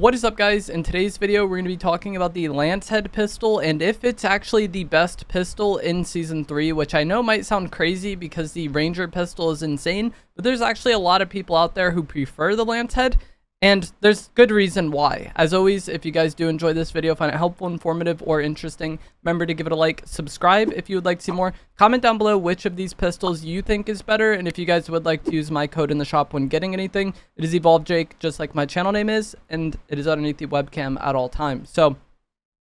What is up, guys? In today's video we're going to be talking about the Lancehead pistol and if it's actually the best pistol in season 3, which I know might sound crazy because the Ranger pistol is insane, but there's actually a lot of people out there who prefer the Lancehead, and there's good reason why. As always, if you guys do enjoy this video, find it helpful, informative, or interesting, remember to give it a like, subscribe if you would like to see more, comment down below which of these pistols you think is better, and if you guys would like to use my code in the shop when getting anything, it is EvolveJake, just like my channel name is, and it is underneath the webcam at all times. So,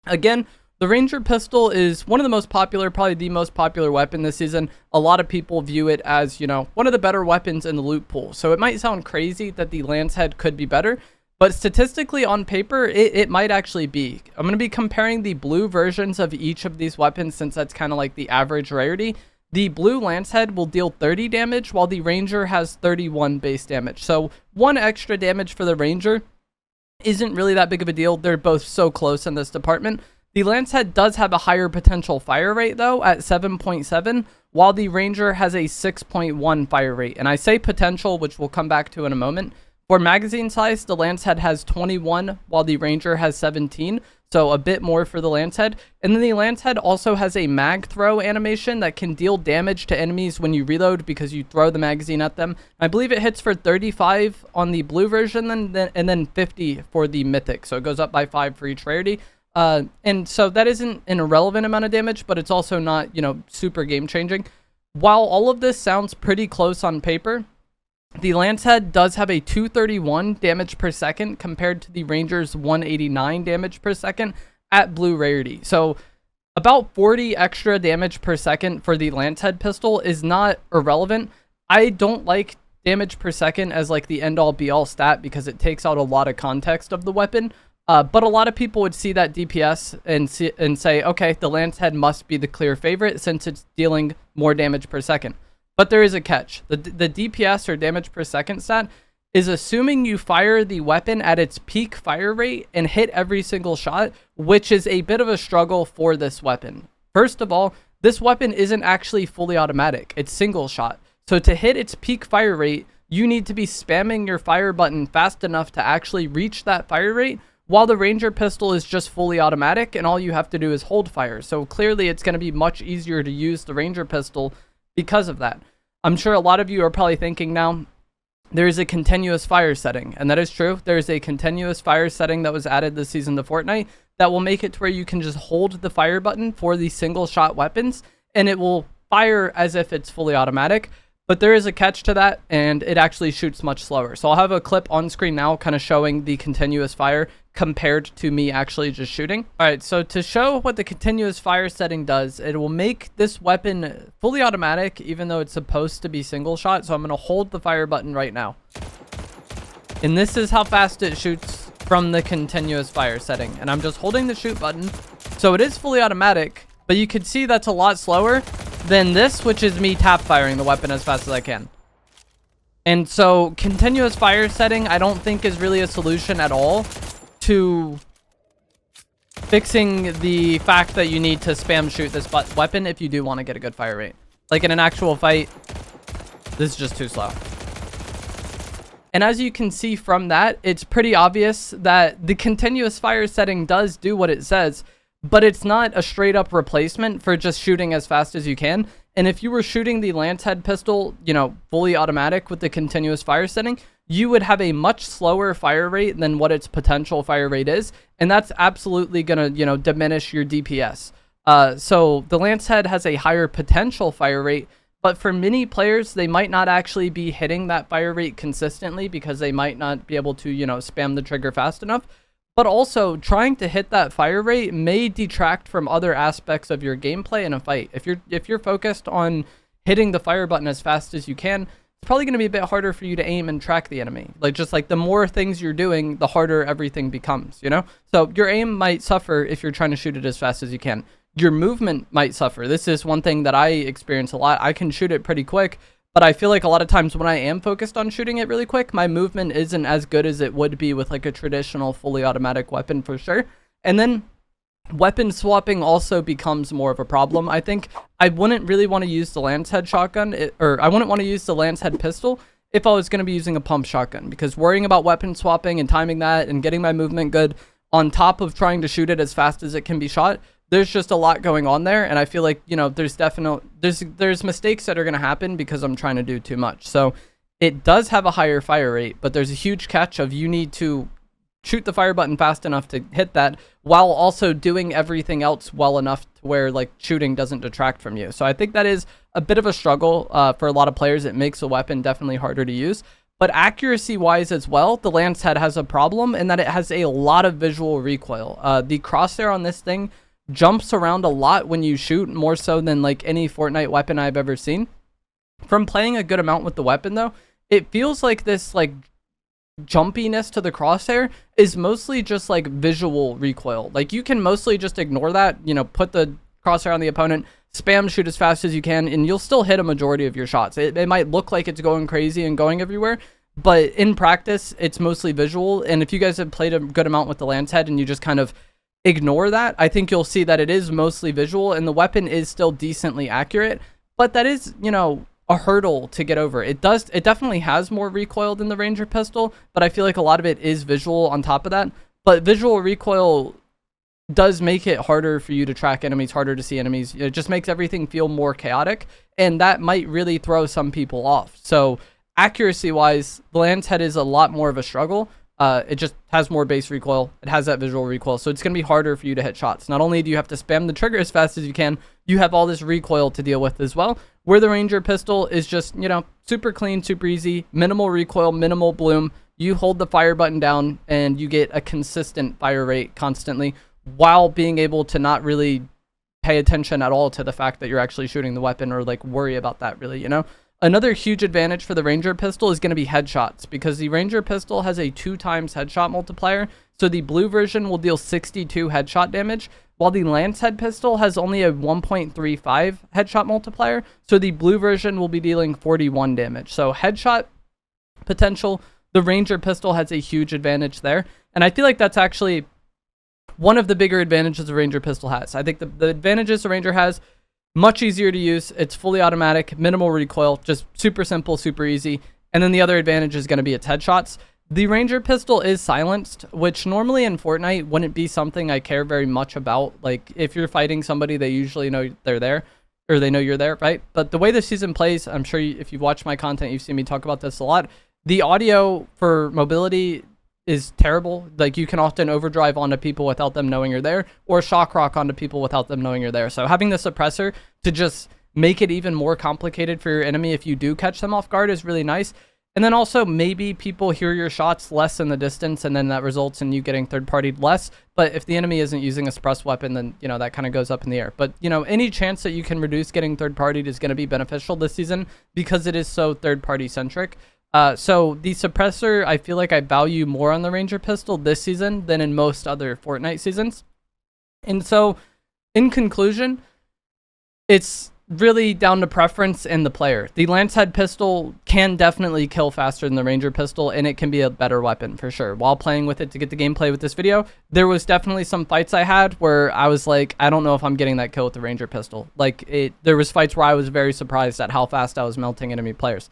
again, the Ranger pistol is one of the most popular, probably the most popular weapon this season. A lot of people view it as, you know, one of the better weapons in the loot pool. So it might sound crazy that the Lancehead could be better, but statistically on paper, it might actually be. I'm going to be comparing the blue versions of each of these weapons since that's kind of like the average rarity. The blue Lancehead will deal 30 damage while the Ranger has 31 base damage. So one extra damage for the Ranger isn't really that big of a deal. They're both so close in this department. The Lancehead does have a higher potential fire rate, though, at 7.7, while the Ranger has a 6.1 fire rate. And I say potential, which we'll come back to in a moment. For magazine size, the Lancehead has 21, while the Ranger has 17, so a bit more for the Lancehead. And then the Lancehead also has a mag throw animation that can deal damage to enemies when you reload because you throw the magazine at them. I believe it hits for 35 on the blue version, and then 50 for the mythic, so it goes up by 5 for each rarity. And so that isn't an irrelevant amount of damage, but it's also not, you know, super game changing. While all of this sounds pretty close on paper, the Lancehead does have a 231 damage per second compared to the Ranger's 189 damage per second at blue rarity. So about 40 extra damage per second for the Lancehead pistol is not irrelevant. I don't like damage per second as like the end all be all stat because it takes out a lot of context of the weapon. But a lot of people would see that DPS and say, okay, the Lancehead must be the clear favorite since it's dealing more damage per second. But there is a catch. The DPS, or damage per second stat, is assuming you fire the weapon at its peak fire rate and hit every single shot, which is a bit of a struggle for this weapon. First of all, this weapon isn't actually fully automatic. It's single shot. So to hit its peak fire rate, you need to be spamming your fire button fast enough to actually reach that fire rate, while the Ranger pistol is just fully automatic and all you have to do is hold fire. So clearly it's going to be much easier to use the Ranger pistol because of that. I'm sure a lot of you are probably thinking now, there is a continuous fire setting, and that is true. There is a continuous fire setting that was added this season to Fortnite that will make it to where you can just hold the fire button for the single shot weapons and it will fire as if it's fully automatic. But there is a catch to that, and it actually shoots much slower. So I'll have a clip on screen now kind of showing the continuous fire compared to me actually just shooting. All right, so to show what the continuous fire setting does, it will make this weapon fully automatic, even though it's supposed to be single shot. So I'm going to hold the fire button right now. And this is how fast it shoots from the continuous fire setting. And I'm just holding the shoot button. So it is fully automatic, but you can see that's a lot slower than this, which is me tap firing the weapon as fast as I can. And so continuous fire setting I don't think is really a solution at all to fixing the fact that you need to spam shoot this weapon if you do want to get a good fire rate. Like in an actual fight, this is just too slow. And as you can see from that, it's pretty obvious that the continuous fire setting does do what it says, but it's not a straight up replacement for just shooting as fast as you can. And if you were shooting the Lancehead pistol, you know, fully automatic with the continuous fire setting, you would have a much slower fire rate than what its potential fire rate is. And that's absolutely going to, you know, diminish your DPS. So the Lancehead has a higher potential fire rate, but for many players, they might not actually be hitting that fire rate consistently because they might not be able to, you know, spam the trigger fast enough. But also, trying to hit that fire rate may detract from other aspects of your gameplay in a fight. If you're focused on hitting the fire button as fast as you can, it's probably going to be a bit harder for you to aim and track the enemy. Like, just like the more things you're doing, the harder everything becomes, you know? So your aim might suffer if you're trying to shoot it as fast as you can. Your movement might suffer. This is one thing that I experience a lot. I can shoot it pretty quick, but I feel like a lot of times when I am focused on shooting it really quick, my movement isn't as good as it would be with like a traditional fully automatic weapon for sure. And then weapon swapping also becomes more of a problem. I think I wouldn't really want to use the Lancehead shotgun, or I wouldn't want to use the Lancehead pistol if I was going to be using a pump shotgun, because worrying about weapon swapping and timing that and getting my movement good on top of trying to shoot it as fast as it can be shot, there's just a lot going on there. And I feel like, you know, there's mistakes that are going to happen because I'm trying to do too much. So it does have a higher fire rate, but there's a huge catch of you need to shoot the fire button fast enough to hit that while also doing everything else well enough to where like shooting doesn't detract from you. So I think that is a bit of a struggle for a lot of players. It makes a weapon definitely harder to use. But accuracy wise as well, the Lancehead has a problem in that it has a lot of visual recoil. The crosshair on this thing jumps around a lot when you shoot, more so than like any Fortnite weapon I've ever seen. From playing a good amount with the weapon though, it feels like this like jumpiness to the crosshair is mostly just like visual recoil. Like you can mostly just ignore that, you know, put the crosshair on the opponent, spam shoot as fast as you can, and you'll still hit a majority of your shots. It might look like it's going crazy and going everywhere, but in practice it's mostly visual. And if you guys have played a good amount with the Lancehead and you just kind of ignore that, I think you'll see that it is mostly visual and the weapon is still decently accurate. But that is, you know, a hurdle to get over. It definitely has more recoil than the Ranger pistol, but I feel like a lot of it is visual on top of that. But visual recoil does make it harder for you to track enemies, harder to see enemies. It just makes everything feel more chaotic, and that might really throw some people off. So accuracy wise, the Lancehead is a lot more of a struggle. It just has more base recoil. It has that visual recoil, so it's going to be harder for you to hit shots. Not only do you have to spam the trigger as fast as you can, you have all this recoil to deal with as well. Where the Ranger pistol is just, you know, super clean, super easy, minimal recoil, minimal bloom. You hold the fire button down and you get a consistent fire rate constantly while being able to not really pay attention at all to the fact that you're actually shooting the weapon or like worry about that really, you know. Another huge advantage for the Ranger pistol is going to be headshots, because the Ranger pistol has a 2 times headshot multiplier. So the blue version will deal 62 headshot damage, while the Lancehead pistol has only a 1.35 headshot multiplier. So the blue version will be dealing 41 damage. So headshot potential, the Ranger pistol has a huge advantage there. And I feel like that's actually one of the bigger advantages the Ranger pistol has. I think the advantages the Ranger has: much easier to use, it's fully automatic, minimal recoil, just super simple, super easy. And then the other advantage is going to be its headshots. The Ranger pistol is silenced, which normally in Fortnite wouldn't be something I care very much about. Like if you're fighting somebody, they usually know they're there, or they know you're there, right? But the way the season plays, I'm sure if you've watched my content, you've seen me talk about this a lot. The audio for mobility is terrible. Like you can often overdrive onto people without them knowing you're there, or shock rock onto people without them knowing you're there. So having the suppressor to just make it even more complicated for your enemy if you do catch them off guard is really nice. And then also maybe people hear your shots less in the distance, and then that results in you getting third-partied less. But if the enemy isn't using a suppressed weapon, then, you know, that kind of goes up in the air. But, you know, any chance that you can reduce getting third-partied is going to be beneficial this season because it is so third-party centric. So the suppressor, I feel like I value more on the Ranger pistol this season than in most other Fortnite seasons. And so in conclusion, it's really down to preference and the player. The Lancehead pistol can definitely kill faster than the Ranger pistol, and it can be a better weapon for sure. While playing with it to get the gameplay with this video, there was definitely some fights I had where I was like, I don't know if I'm getting that kill with the Ranger pistol. Like there was fights where I was very surprised at how fast I was melting enemy players.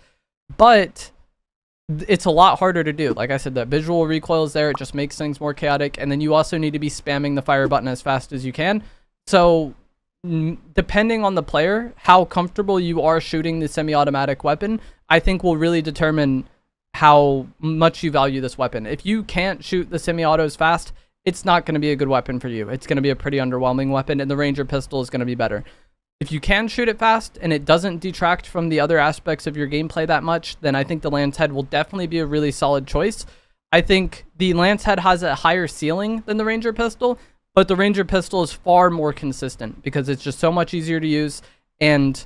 But it's a lot harder to do. Like I said, that visual recoil is there. It just makes things more chaotic. And then you also need to be spamming the fire button as fast as you can. So depending on the player, how comfortable you are shooting the semi-automatic weapon, I think will really determine how much you value this weapon. If you can't shoot the semi-autos fast, it's not going to be a good weapon for you. It's going to be a pretty underwhelming weapon, and the Ranger pistol is going to be better. If you can shoot it fast and it doesn't detract from the other aspects of your gameplay that much, then I think the Lancehead will definitely be a really solid choice. I think the Lancehead has a higher ceiling than the Ranger pistol, but the Ranger pistol is far more consistent because it's just so much easier to use, and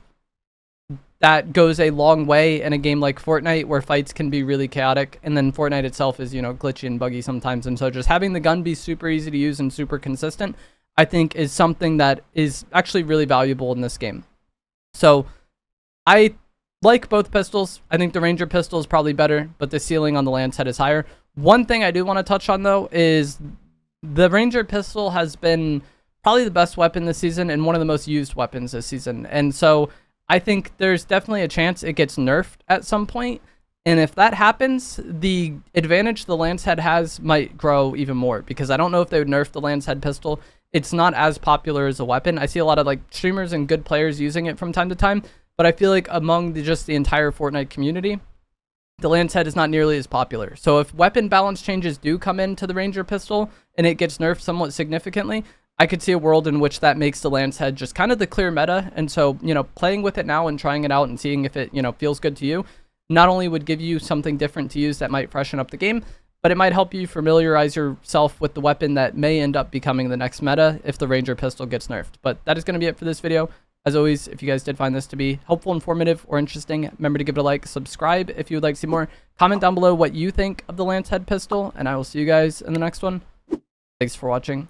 that goes a long way in a game like Fortnite where fights can be really chaotic, and then Fortnite itself is, you know, glitchy and buggy sometimes. And so just having the gun be super easy to use and super consistent, I think is something that is actually really valuable in this game. So I like both pistols. I think the Ranger pistol is probably better, but the ceiling on the Lancehead is higher. One thing I do want to touch on though is the Ranger pistol has been probably the best weapon this season and one of the most used weapons this season. And so I think there's definitely a chance it gets nerfed at some point. And if that happens, the advantage the Lancehead has might grow even more, because I don't know if they would nerf the Lancehead pistol. It's not as popular as a weapon. I see a lot of like streamers and good players using it from time to time, but I feel like among just the entire Fortnite community, the Lancehead is not nearly as popular. So if weapon balance changes do come into the Ranger pistol and it gets nerfed somewhat significantly, I could see a world in which that makes the Lancehead just kind of the clear meta. And so, playing with it now and trying it out and seeing if it, feels good to you, not only would give you something different to use that might freshen up the game, but it might help you familiarize yourself with the weapon that may end up becoming the next meta if the Ranger pistol gets nerfed. But that is going to be it for this video. As always, if you guys did find this to be helpful, informative, or interesting, remember to give it a like, subscribe if you would like to see more. Comment down below what you think of the Lancehead pistol, and I will see you guys in the next one. Thanks for watching.